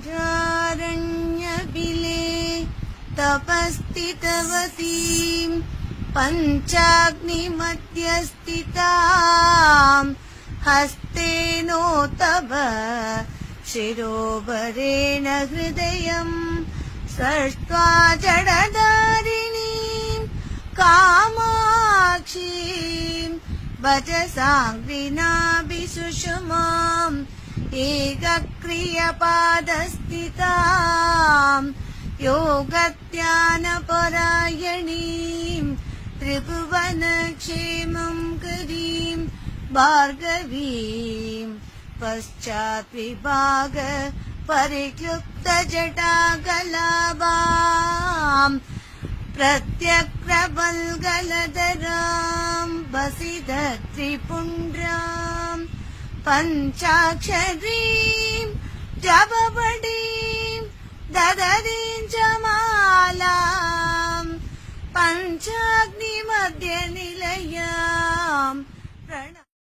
्यारण्यबिले तपस्थितवतीं पञ्चाग्निमध्यस्थितां हस्तेनोतव शिरोवरेण हृदयं स्पर्ष्ट्वा जडधारिणीं कामाक्षीं वचसाङ्घ्रिनाभिसुषमाम् एकक्रियपादस्थितां योगध्यानपरायणीं त्रिभुवनक्षेमं करीं भार्गवीं पश्चाद्विभाग परिक्लुप्तजटाकलापां प्रत्यग्रवल्गलधरां वसिधत्रिपुण्ड्रां पञ्चाक्षरीं जपपटीं ददतीं च मालां पञ्चा